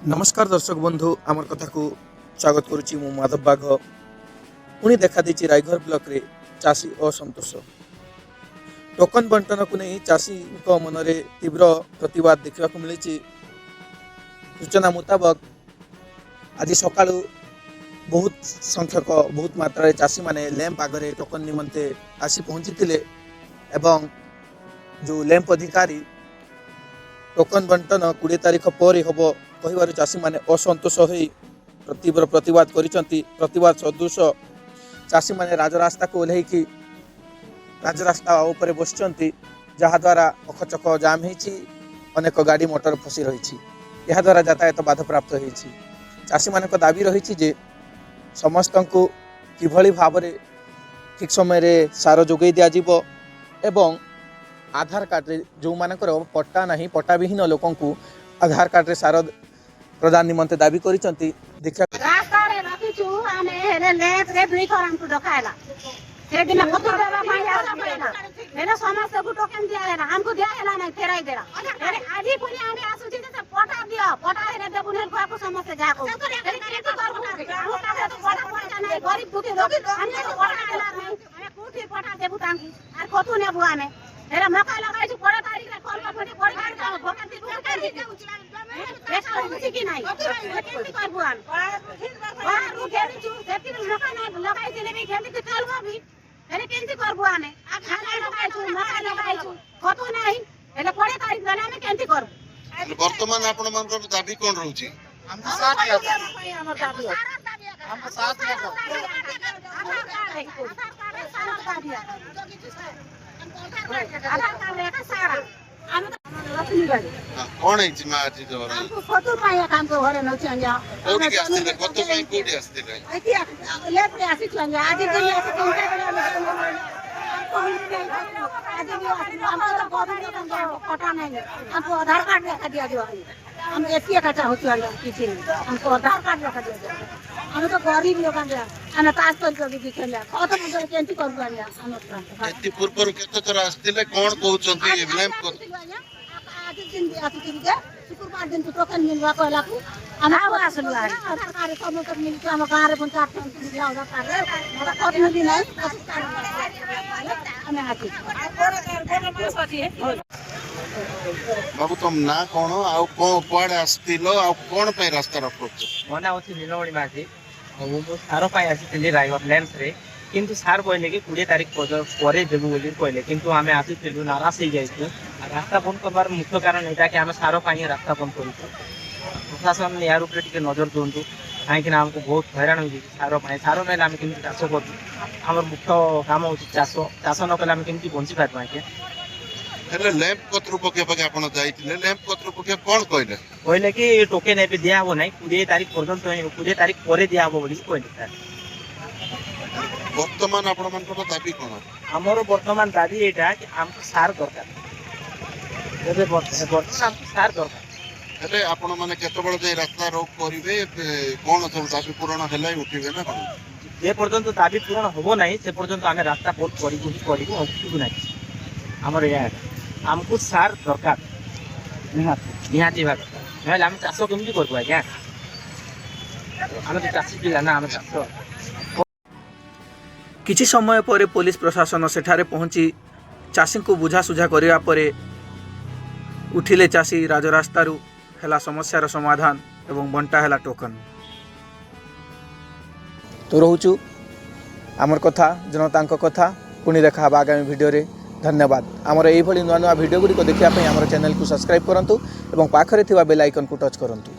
नमस्कार दर्शक बंधु आमर कथा को स्वागत करुच्ची मु माधव बाघ पुणी देखा दी रायघर ब्लॉक रे चाषी असंतोष टोकन बंटन को नहीं चाषी मन में तीव्र प्रतिवाद देखा मिली। सूचना मुताबक आज सका बहुत संख्यक बहुत मात्रा चाषी माने लैंप आगे टोकन निमंते आसी पहुंची एवं जो लैंप अधिकारी टोकन बंटन 20 तारीख पर हम कह चाषी मैंने असंतोष हो तीव्र प्रतिवाद प्रतिवाद सदृश चाषी मैंने राजरास्ता को ओह्लैकी राजरास्ता उपर बस जहाद्वारा अखचक जाम हो अनेक गाड़ी मोटर फसी रही द्वारा यातायात बाधाप्राप्त हो चाषी मान दाबी रही समस्त को किभली भाव ठीक समय सार जोगई दिज्व एवं आधार कार्ड रे जो मानकर पट्टा नहीं पट्टा विहीन लोक आधार कार्ड रे सार प्रदान निमंते दाबी करिसंती देखा रास्ता रे रखिछु आमे हेले लेट रे दुई थर हमकु डकायला से दिन कतो देबा माई आला पयला हेले समस्त को टोकन दिया हैला हमकु दिया हैला नहीं फेराई देला अरे आजी पुनी आमे आसुची से पटा दियो पटा हेले देबुनेल को समस्त जाको अरे केतो करबो हमरा तो पटा पटा नहीं गरीब दुखी लोग हमने तो पटा हैला नहीं हमें कोठी पटा देबु तांकी आर कतो नेबु आमे हेले मका लगाइछु 18 तारिख रे कॉल पटे पड़ी का भोकन दी पैसा होची कि नहीं केती करबो आम बाहर उठे दिछु सेति मका नहीं लगाई दिले भी खेती के चलबो भी हेले केंती करबो आमे आ खाना लगाइछु मका लगाइछु कतो नहीं हेले 20 तारिख गले आमे केंती करबो वर्तमान आपण मानकर दाबी कोन रहउची हम साथ हमर दाबी हम साथ कोन है मा आज जोरा हमको फोटो पाया काम को घरे न चंजा कोठी के आस्ते कतो पई कोठी आस्ते एती लेट रे आसी चंजा आज दिन आसी कंटा आज भी आसी हमको गवर्नमेंट को पता नहीं हमको आधार कार्ड लेकर दिया जो हम एसी कटा हो चंजा किसी हमको आधार कार्ड लेकर दिया हम तो गरीब लोग हैं हम पास कर भी दिखले कत मुझे केंती कर गया हम एती पूर्व केतो तर आस्ते कोन कहउचंती लैंप को आज दिन भी आसी दिन के शुक्रवार दिन तो टोकन मिलवा कहला को हम आसलु आ सरकार सब कर मिल के हम गांव रे पंचायत मिला होगा कर हमरा कत मिली नहीं हम आती बाबू तुम ना कोन आ को पड़ आस्तिलो आ कोन पे रास्ता रखछ मना होची नीलमणि माझी मु सारो पाई आसी रायगढ़ लैंप रे किंतु सार कहले कि 20 तारीख पर देबु बोली कहले किंतु आमे आसी नाराज हो जाइछु रास्ता बंद करबार मुख्य कारण एटा कि आमे सारो पाई रास्ता बंद करू प्रशासन यार ऊपर टिके नजर दोंतु काहे कि हमको बहुत हैरान होई सारो में आमे किंतु चाष करू हमर मुख्य काम होची चाष न कले आमे किंतु बंची पार पाके हेले लैंप कतृपक्ष पके आपण जाइतिले लैंप कतृपक्ष कोन कहले कहले कि टोकन एबे दिया हो नाही 20 तारीख पर्यंत 20 तारीख पर दिया हो बोली कहले सर वर्तमान आपण मानकर दाबी कोन हमर वर्तमान दाबी एटा कि हमको सार दरकार एबे वर्तमान सार दरकार हेले आपण माने केतबळ जे रास्ता रोक करिवे कोन सब दाबी पूर्ण हेलाई उठिबे ना कोन जे पर्यंत दाबी पूर्ण होबो नाही से पर्यंत आमे रास्ता बंद करिबो उठिबो नाही हमर यार हमको सार दरकार निहाती भाग नहले हम चाष केमती करबो आज्ञा हम तो चाषी पिला ना हम चाष किछि समय पर पुलिस प्रशासन सेठारे पहुंची चाषी को बुझासुझा करिया परे उठिले चाषी राजरास्तारू हेला समस्यार समाधान एवं बंटा हेला टोकन तो रहूचु आमर कथा जनतांक कथा पुणी देखा आगामी वीडियो रे धन्यवाद आमर एई भली नुआ नुआ वीडियो गुडी को देखिया पई आमर चैनल को सब्सक्राइब करंतु एवं पाखरे थिबा बेल आइकन को टच करंतु।